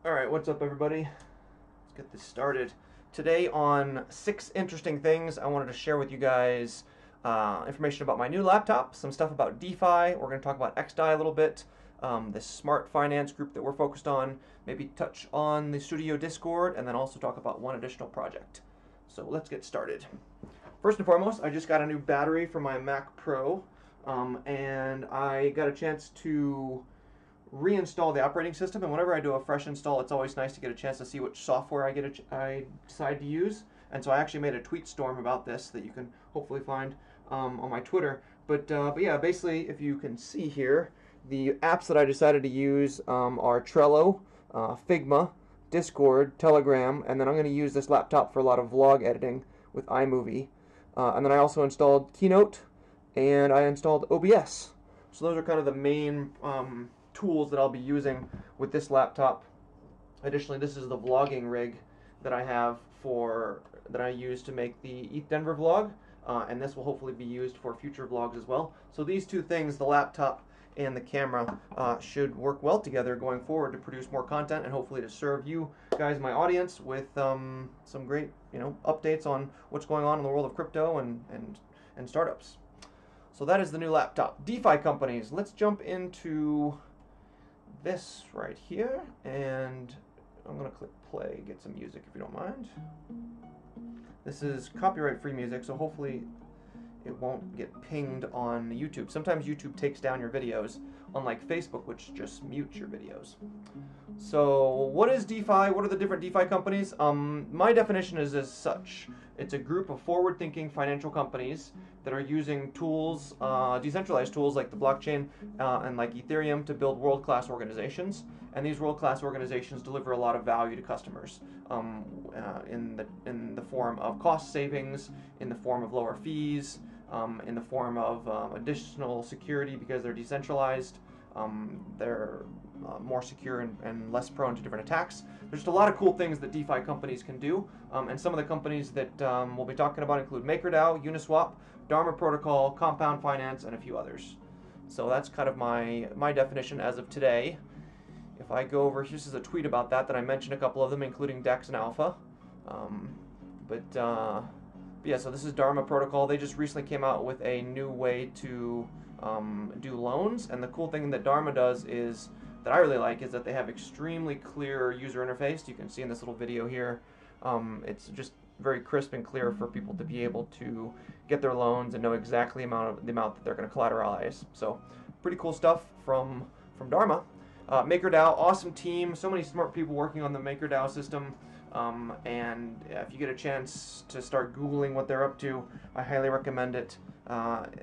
Alright, what's up everybody? Let's get this started. Today on 6 interesting things, I wanted to share with you guys information about my new laptop, some stuff about DeFi, we're going to talk about XDAI a little bit, this smart finance group that we're focused on, maybe touch on the Studio Discord, and then also talk about one additional project. So let's get started. First and foremost, I just got a new battery for my Mac Pro, and I got a chance to reinstall the operating system, and whenever I do a fresh install, it's always nice to get a chance to see which software I decide to use. And so I actually made a tweet storm about this that you can hopefully find on my Twitter. But yeah, basically, if you can see here, the apps that I decided to use are Trello, Figma, Discord, Telegram, and then I'm going to use this laptop for a lot of vlog editing with iMovie. And then I also installed Keynote, and I installed OBS. So those are kind of the main tools that I'll be using with this laptop. Additionally, this is the vlogging rig that I have that I use to make the ETH Denver vlog, and this will hopefully be used for future vlogs as well. So these two things, the laptop and the camera, should work well together going forward to produce more content and hopefully to serve you guys, my audience, with some great updates on what's going on in the world of crypto and startups. So that is the new laptop. DeFi companies. Let's jump into this right here, and I'm going to click play, get some music if you don't mind. This is copyright free music, so hopefully it won't get pinged on YouTube. Sometimes YouTube takes down your videos, unlike Facebook, which just mutes your videos. So what is DeFi? What are the different DeFi companies? My definition is as such. It's a group of forward-thinking financial companies that are using tools, decentralized tools like the blockchain and like Ethereum to build world-class organizations. And these world-class organizations deliver a lot of value to customers in the form of cost savings, in the form of lower fees, in the form of additional security because they're decentralized. They're more secure and less prone to different attacks. There's just a lot of cool things that DeFi companies can do, and some of the companies that we'll be talking about include MakerDAO, Uniswap, Dharma Protocol, Compound Finance, and a few others. So that's kind of my definition as of today. If I go over, this is a tweet about that I mentioned a couple of them, including DEX and Alpha. But yeah, so this is Dharma Protocol. They just recently came out with a new way to do loans, and the cool thing that Dharma does is that I really like is that they have extremely clear user interface. You can see in this little video here, it's just very crisp and clear for people to be able to get their loans and know exactly the amount that they're going to collateralize. So pretty cool stuff from Dharma. MakerDAO, awesome team, so many smart people working on the MakerDAO system. And if you get a chance to start Googling what they're up to, I highly recommend it.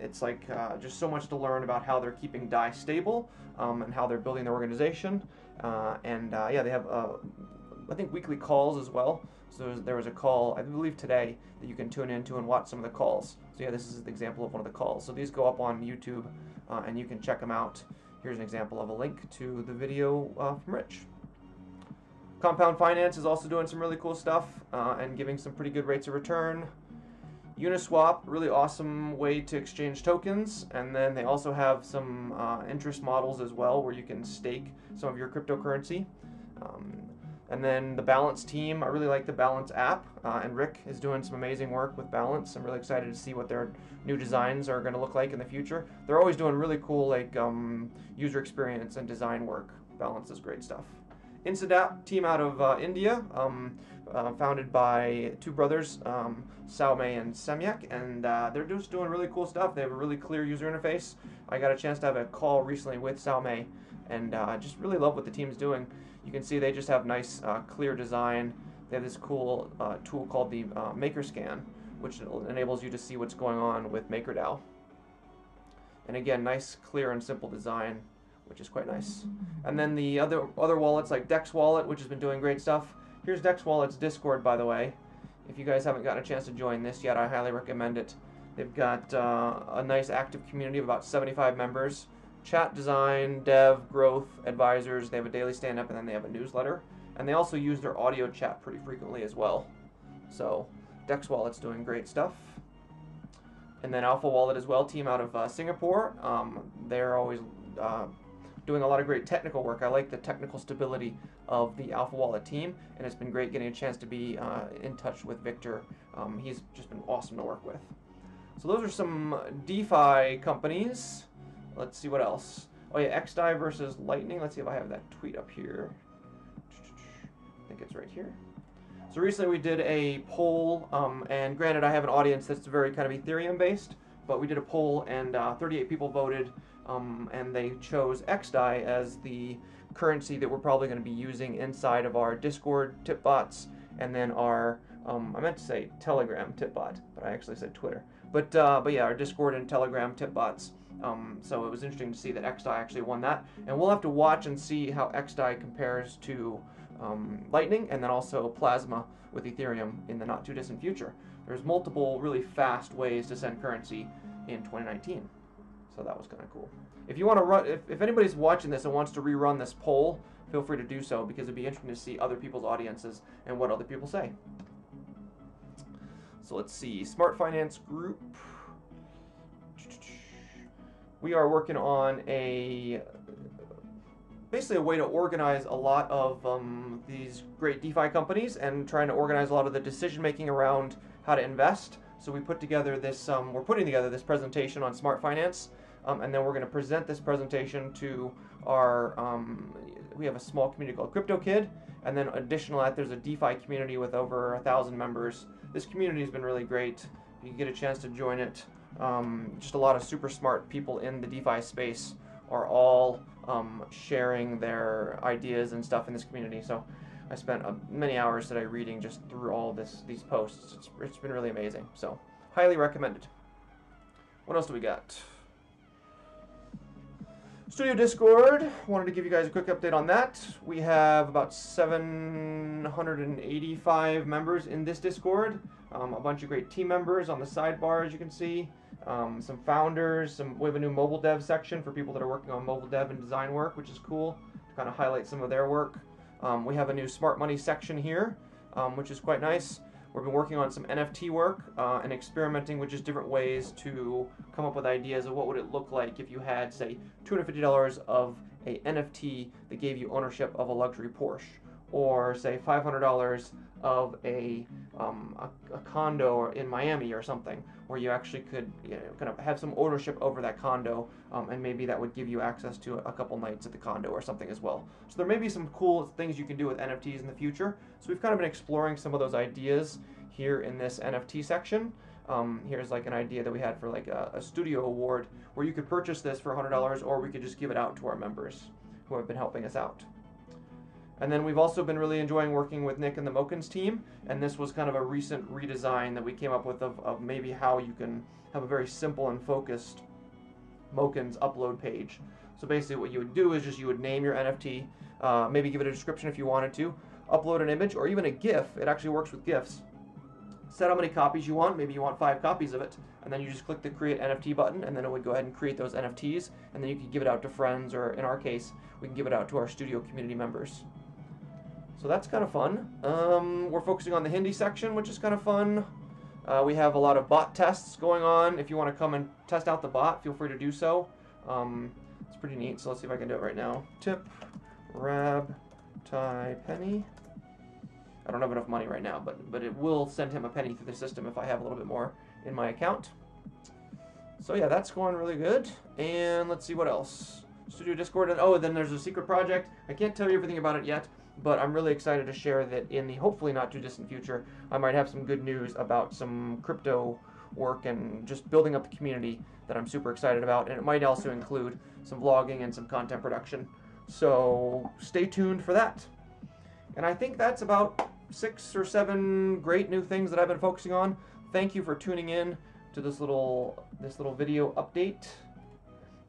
It's like just so much to learn about how they're keeping DAI stable and how they're building their organization. Yeah, they have, I think, weekly calls as well. So there was a call, I believe today, that you can tune into and watch some of the calls. So yeah, this is the example of one of the calls. So these go up on YouTube and you can check them out. Here's an example of a link to the video from Rich. Compound Finance is also doing some really cool stuff and giving some pretty good rates of return. Uniswap, really awesome way to exchange tokens, and then they also have some interest models as well where you can stake some of your cryptocurrency. And then the Balance team, I really like the Balance app, and Rick is doing some amazing work with Balance. I'm really excited to see what their new designs are going to look like in the future. They're always doing really cool like user experience and design work. Balance is great stuff. Insadapp, team out of India, founded by two brothers, Saumay and Semyak, and they're just doing really cool stuff. They have a really clear user interface. I got a chance to have a call recently with Saumay, and I just really love what the team's doing. You can see they just have nice, clear design. They have this cool tool called the MakerScan, which enables you to see what's going on with MakerDAO. And again, nice, clear, and simple design, which is quite nice. And then the other wallets like Dex Wallet, which has been doing great stuff. Here's Dex Wallet's Discord, by the way. If you guys haven't gotten a chance to join this yet, I highly recommend it. They've got a nice active community of about 75 members. Chat, design, dev, growth, advisors. They have a daily stand-up, and then they have a newsletter. And they also use their audio chat pretty frequently as well. So Dex Wallet's doing great stuff. And then Alpha Wallet as well, team out of Singapore. They're always doing a lot of great technical work. I like the technical stability of the Alpha Wallet team, and it's been great getting a chance to be in touch with Victor. He's just been awesome to work with. So those are some DeFi companies. Let's see what else. Oh yeah, XDAI versus Lightning. Let's see if I have that tweet up here. I think it's right here. So recently we did a poll, and granted I have an audience that's very kind of Ethereum based, but we did a poll and 38 people voted, and they chose XDAI as the currency that we're probably going to be using inside of our Discord tip bots, and then our, I meant to say Telegram tip bot, but I actually said Twitter. But yeah, our Discord and Telegram tip bots. So it was interesting to see that XDAI actually won that, and we'll have to watch and see how XDAI compares to Lightning and then also Plasma with Ethereum in the not too distant future. There's multiple really fast ways to send currency in 2019, so that was kind of cool. If you want to run, if anybody's watching this and wants to rerun this poll, feel free to do so, because it'd be interesting to see other people's audiences and what other people say. So let's see, Smart Finance Group. We are working on basically a way to organize a lot of these great DeFi companies and trying to organize a lot of the decision making around how to invest. So we put together this, we're putting together this presentation on Smart Finance, and then we're going to present this presentation to our, we have a small community called CryptoKid, and then additional to that there's a DeFi community with over 1,000 members. This community has been really great. You can get a chance to join it. Just a lot of super smart people in the DeFi space are all sharing their ideas and stuff in this community. So I spent many hours today reading just through all these posts. It's been really amazing. So highly recommended. What else do we got? Studio Discord. Wanted to give you guys a quick update on that. We have about 785 members in this Discord. A bunch of great team members on the sidebar, as you can see. Some founders. We have a new mobile dev section for people that are working on mobile dev and design work, which is cool to kind of highlight some of their work. We have a new smart money section here, which is quite nice. We've been working on some NFT work and experimenting with just different ways to come up with ideas of what would it look like if you had, say, $250 of a NFT that gave you ownership of a luxury Porsche, or say $500 of a condo in Miami or something, where you actually could kind of have some ownership over that condo, and maybe that would give you access to a couple nights at the condo or something as well. So there may be some cool things you can do with NFTs in the future. So we've kind of been exploring some of those ideas here in this NFT section. Here's like an idea that we had for like a studio award, where you could purchase this for $100, or we could just give it out to our members who have been helping us out. And then we've also been really enjoying working with Nick and the Mokins team, and this was kind of a recent redesign that we came up with of maybe how you can have a very simple and focused Mokins upload page. So basically what you would do is just you would name your NFT, maybe give it a description if you wanted to, upload an image or even a GIF. It actually works with GIFs. Set how many copies you want, maybe you want 5 copies of it, and then you just click the Create NFT button, and then it would go ahead and create those NFTs, and then you can give it out to friends, or in our case, we can give it out to our studio community members. So that's kind of fun. We're focusing on the Hindi section, which is kind of fun. We have a lot of bot tests going on. If you want to come and test out the bot, feel free to do so. It's pretty neat, so let's see if I can do it right now. Tip, Rab, Ty, Penny. I don't have enough money right now, but it will send him a penny through the system if I have a little bit more in my account. So yeah, that's going really good. And let's see what else. Studio Discord, and oh, then there's a secret project. I can't tell you everything about it yet, but I'm really excited to share that in the hopefully not too distant future, I might have some good news about some crypto work and just building up the community that I'm super excited about, and it might also include some vlogging and some content production. So stay tuned for that. And I think that's about 6 or 7 great new things that I've been focusing on. Thank you for tuning in to this little video update.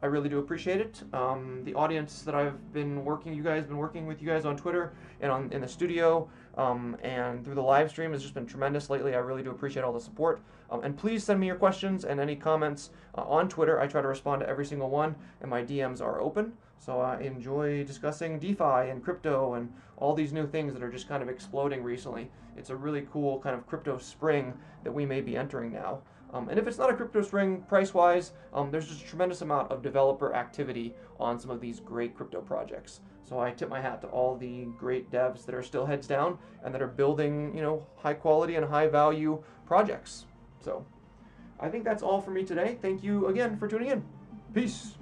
I really do appreciate it. The audience that I've been working with you guys on Twitter and in the studio and through the live stream has just been tremendous lately. I really do appreciate all the support. And please send me your questions and any comments on Twitter. I try to respond to every single one, and my DMs are open. So I enjoy discussing DeFi and crypto and all these new things that are just kind of exploding recently. It's a really cool kind of crypto spring that we may be entering now. And if it's not a CryptoSpring price-wise, there's just a tremendous amount of developer activity on some of these great crypto projects. So I tip my hat to all the great devs that are still heads down and that are building, high quality and high value projects. So I think that's all for me today. Thank you again for tuning in. Peace.